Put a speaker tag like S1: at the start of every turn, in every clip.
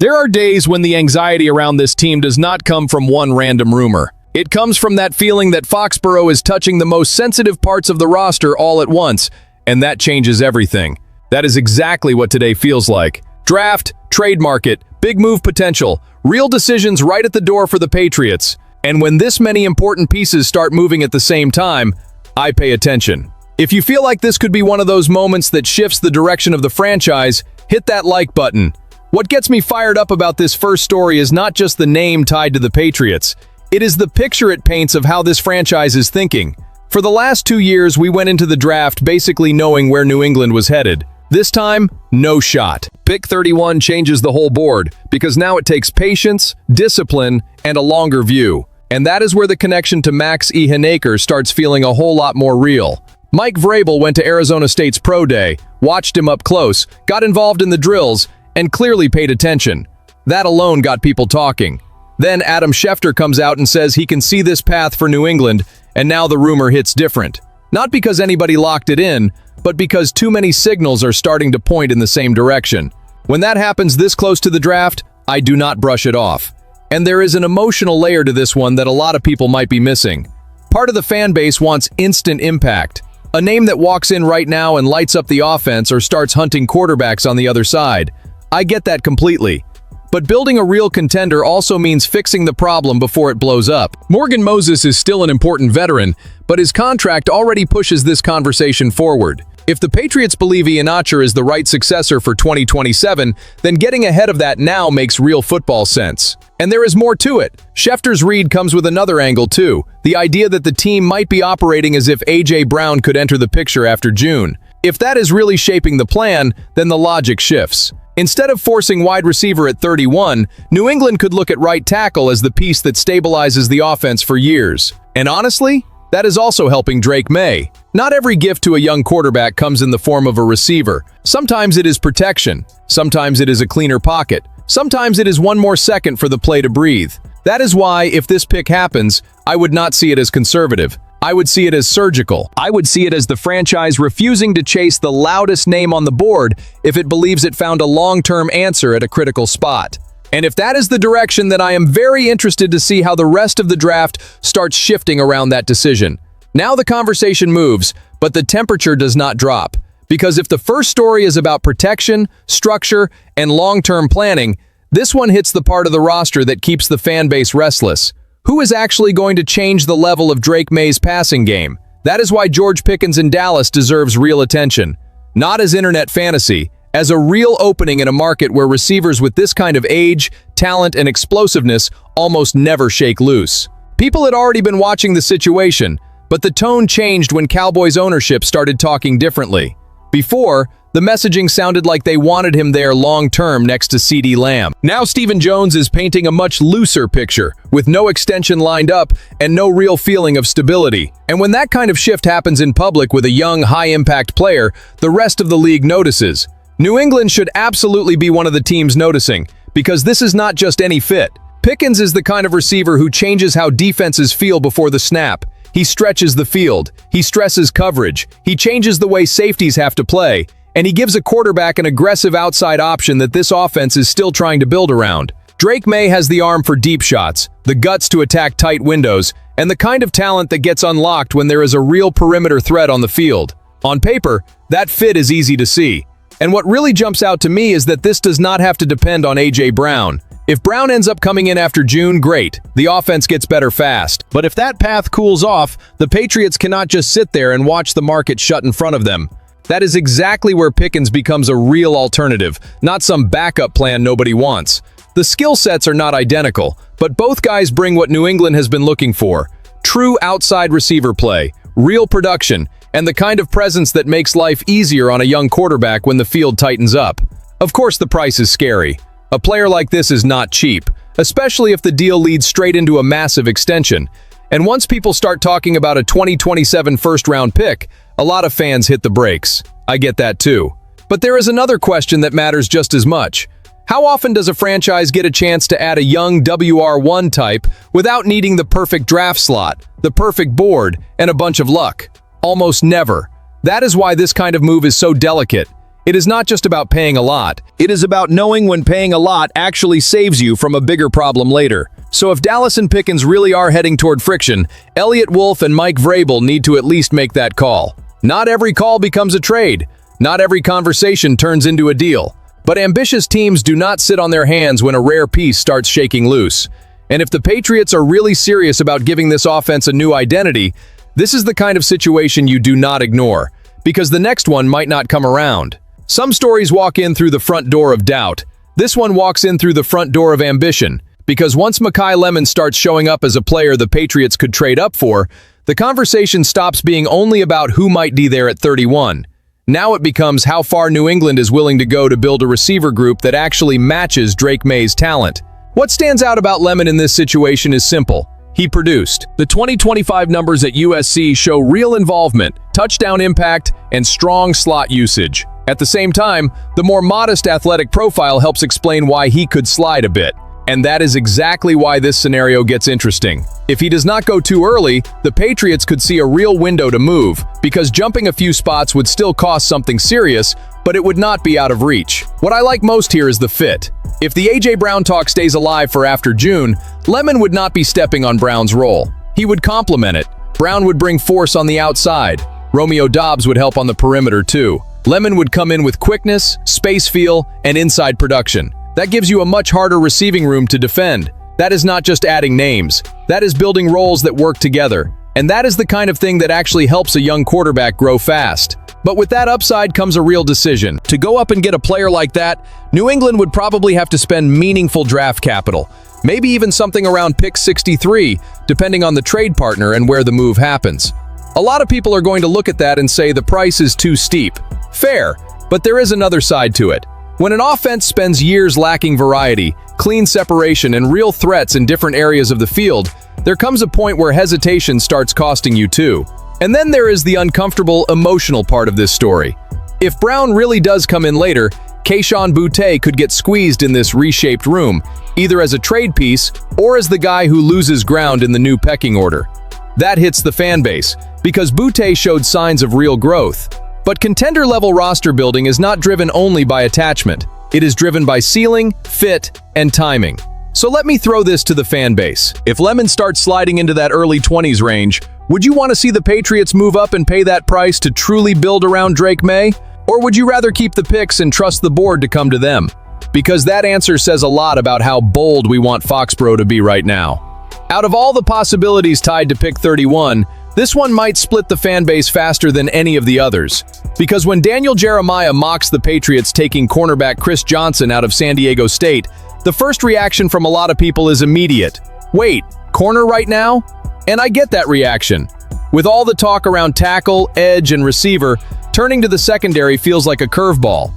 S1: There are days when the anxiety around this team does not come from one random rumor. It comes from that feeling that Foxborough is touching the most sensitive parts of the roster all at once, and that changes everything. That is exactly what today feels like. Draft, trade market, big move potential, real decisions right at the door for the Patriots. And when this many important pieces start moving at the same time, I pay attention. If you feel like this could be one of those moments that shifts the direction of the franchise, hit that like button. What gets me fired up about this first story is not just the name tied to the Patriots. It is the picture it paints of how this franchise is thinking. For the last 2 years, we went into the draft basically knowing where New England was headed. This time, no shot. Pick 31 changes the whole board, because now it takes patience, discipline, and a longer view. And that is where the connection to Max Iheanachor starts feeling a whole lot more real. Mike Vrabel went to Arizona State's Pro Day, watched him up close, got involved in the drills, and clearly paid attention. That alone got people talking. Then Adam Schefter comes out and says he can see this path for New England, and now the rumor hits different. Not because anybody locked it in, but because too many signals are starting to point in the same direction. When that happens this close to the draft, I do not brush it off. And there is an emotional layer to this one that a lot of people might be missing. Part of the fan base wants instant impact. A name that walks in right now and lights up the offense or starts hunting quarterbacks on the other side. I get that completely. But building a real contender also means fixing the problem before it blows up. Morgan Moses is still an important veteran, but his contract already pushes this conversation forward. If the Patriots believe Iheanacho is the right successor for 2027, then getting ahead of that now makes real football sense. And there is more to it. Schefter's read comes with another angle too, the idea that the team might be operating as if A.J. Brown could enter the picture after June. If that is really shaping the plan, then the logic shifts. Instead of forcing wide receiver at 31, New England could look at right tackle as the piece that stabilizes the offense for years. And honestly, that is also helping Drake Maye. Not every gift to a young quarterback comes in the form of a receiver. Sometimes it is protection. Sometimes it is a cleaner pocket. Sometimes it is one more second for the play to breathe. That is why, if this pick happens, I would not see it as conservative. I would see it as surgical. I would see it as the franchise refusing to chase the loudest name on the board if it believes it found a long-term answer at a critical spot. And if that is the direction, then I am very interested to see how the rest of the draft starts shifting around that decision. Now the conversation moves, but the temperature does not drop. Because if the first story is about protection, structure, and long-term planning, this one hits the part of the roster that keeps the fan base restless. Who is actually going to change the level of Drake Maye's passing game? That is why George Pickens in Dallas deserves real attention. Not as internet fantasy, as a real opening in a market where receivers with this kind of age, talent, and explosiveness almost never shake loose. People had already been watching the situation, but the tone changed when Cowboys ownership started talking differently. Before, the messaging sounded like they wanted him there long-term next to CeeDee Lamb. Now Stephen Jones is painting a much looser picture, with no extension lined up and no real feeling of stability. And when that kind of shift happens in public with a young, high-impact player, the rest of the league notices. New England should absolutely be one of the teams noticing, because this is not just any fit. Pickens is the kind of receiver who changes how defenses feel before the snap. He stretches the field, he stresses coverage, he changes the way safeties have to play, and he gives a quarterback an aggressive outside option that this offense is still trying to build around. Drake Maye has the arm for deep shots, the guts to attack tight windows, and the kind of talent that gets unlocked when there is a real perimeter threat on the field. On paper, that fit is easy to see. And what really jumps out to me is that this does not have to depend on A.J. Brown. If Brown ends up coming in after June, great. The offense gets better fast. But if that path cools off, the Patriots cannot just sit there and watch the market shut in front of them. That is exactly where Pickens becomes a real alternative, not some backup plan nobody wants. The skill sets are not identical, but both guys bring what New England has been looking for. True outside receiver play, real production, and the kind of presence that makes life easier on a young quarterback when the field tightens up. Of course, the price is scary. A player like this is not cheap, especially if the deal leads straight into a massive extension. And once people start talking about a 2027 first-round pick, a lot of fans hit the brakes. I get that too. But there is another question that matters just as much. How often does a franchise get a chance to add a young WR1 type without needing the perfect draft slot, the perfect board, and a bunch of luck? Almost never. That is why this kind of move is so delicate. It is not just about paying a lot. It is about knowing when paying a lot actually saves you from a bigger problem later. So if Dallas and Pickens really are heading toward friction, Eliot Wolf and Mike Vrabel need to at least make that call. Not every call becomes a trade. Not every conversation turns into a deal. But ambitious teams do not sit on their hands when a rare piece starts shaking loose. And if the Patriots are really serious about giving this offense a new identity, this is the kind of situation you do not ignore, because the next one might not come around. Some stories walk in through the front door of doubt. This one walks in through the front door of ambition, because once Makai Lemon starts showing up as a player the Patriots could trade up for, the conversation stops being only about who might be there at 31. Now it becomes how far New England is willing to go to build a receiver group that actually matches Drake Maye's talent. What stands out about Lemon in this situation is simple. He produced. The 2025 numbers at USC show real involvement, touchdown impact, and strong slot usage. At the same time, the more modest athletic profile helps explain why he could slide a bit. And that is exactly why this scenario gets interesting. If he does not go too early, the Patriots could see a real window to move, because jumping a few spots would still cost something serious, but it would not be out of reach. What I like most here is the fit. If the A.J. Brown talk stays alive for after June, Lemon would not be stepping on Brown's role. He would complement it. Brown would bring force on the outside. Romeo Doubs would help on the perimeter too. Lemon would come in with quickness, space feel, and inside production. That gives you a much harder receiving room to defend. That is not just adding names. That is building roles that work together. And that is the kind of thing that actually helps a young quarterback grow fast. But with that upside comes a real decision. To go up and get a player like that, New England would probably have to spend meaningful draft capital. Maybe even something around pick 63, depending on the trade partner and where the move happens. A lot of people are going to look at that and say the price is too steep. Fair, but there is another side to it. When an offense spends years lacking variety, clean separation, and real threats in different areas of the field, there comes a point where hesitation starts costing you too. And then there is the uncomfortable, emotional part of this story. If Brown really does come in later, Kayshon Boutte could get squeezed in this reshaped room, either as a trade piece or as the guy who loses ground in the new pecking order. That hits the fan base, because Boutte showed signs of real growth. But contender-level roster building is not driven only by attachment. It is driven by ceiling, fit, and timing. So let me throw this to the fan base. If Lemon starts sliding into that early 20s range, would you want to see the Patriots move up and pay that price to truly build around Drake Maye? Or would you rather keep the picks and trust the board to come to them? Because that answer says a lot about how bold we want Foxborough to be right now. Out of all the possibilities tied to pick 31, this one might split the fan base faster than any of the others. Because when Daniel Jeremiah mocks the Patriots taking cornerback Chris Johnson out of San Diego State, the first reaction from a lot of people is immediate. Wait, corner right now? And I get that reaction. With all the talk around tackle, edge, and receiver, turning to the secondary feels like a curveball.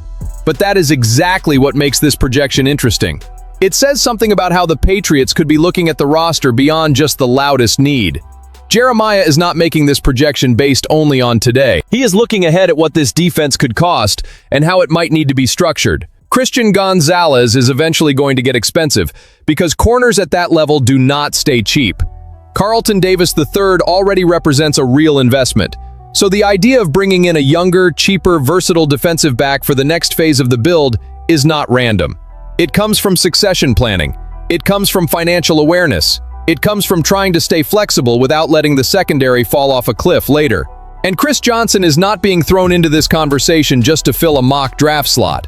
S1: But that is exactly what makes this projection interesting. It says something about how the Patriots could be looking at the roster beyond just the loudest need. Jeremiah is not making this projection based only on today. He is looking ahead at what this defense could cost and how it might need to be structured. Christian Gonzalez is eventually going to get expensive because corners at that level do not stay cheap. Carlton Davis III already represents a real investment. So the idea of bringing in a younger, cheaper, versatile defensive back for the next phase of the build is not random. It comes from succession planning. It comes from financial awareness. It comes from trying to stay flexible without letting the secondary fall off a cliff later. And Chris Johnson is not being thrown into this conversation just to fill a mock draft slot.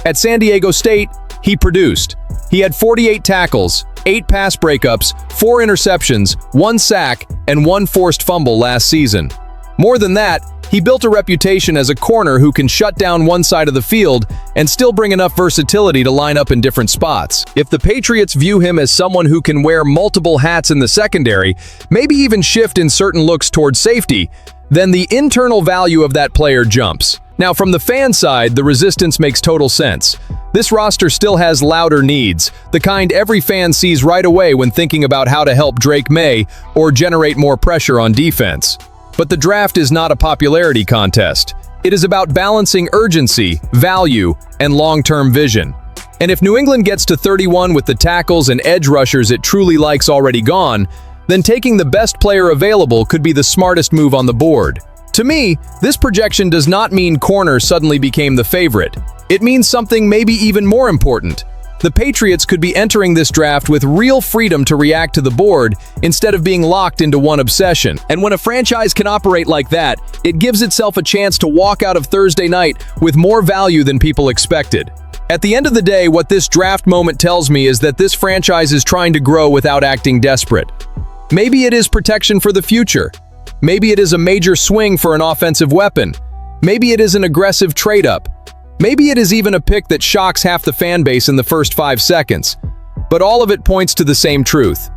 S1: At San Diego State, he produced. He had 48 tackles, 8 pass breakups, 4 interceptions, 1 sack, and 1 forced fumble last season. More than that, he built a reputation as a corner who can shut down one side of the field and still bring enough versatility to line up in different spots. If the Patriots view him as someone who can wear multiple hats in the secondary, maybe even shift in certain looks towards safety, then the internal value of that player jumps. Now, from the fan side, the resistance makes total sense. This roster still has louder needs, the kind every fan sees right away when thinking about how to help Drake Maye or generate more pressure on defense. But the draft is not a popularity contest. It is about balancing urgency, value, and long-term vision. And if New England gets to 31 with the tackles and edge rushers it truly likes already gone, then taking the best player available could be the smartest move on the board. To me, this projection does not mean corner suddenly became the favorite. It means something maybe even more important. The Patriots could be entering this draft with real freedom to react to the board instead of being locked into one obsession. And when a franchise can operate like that, it gives itself a chance to walk out of Thursday night with more value than people expected. At the end of the day, what this draft moment tells me is that this franchise is trying to grow without acting desperate. Maybe it is protection for the future. Maybe it is a major swing for an offensive weapon. Maybe it is an aggressive trade-up. Maybe it is even a pick that shocks half the fan base in the first 5 seconds. But all of it points to the same truth.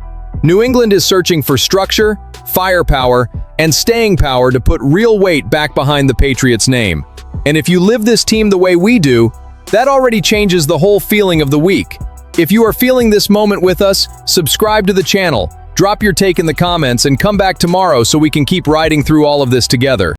S1: New England is searching for structure, firepower, and staying power to put real weight back behind the Patriots' name. And if you live this team the way we do, that already changes the whole feeling of the week. If you are feeling this moment with us, subscribe to the channel, drop your take in the comments, and come back tomorrow so we can keep riding through all of this together.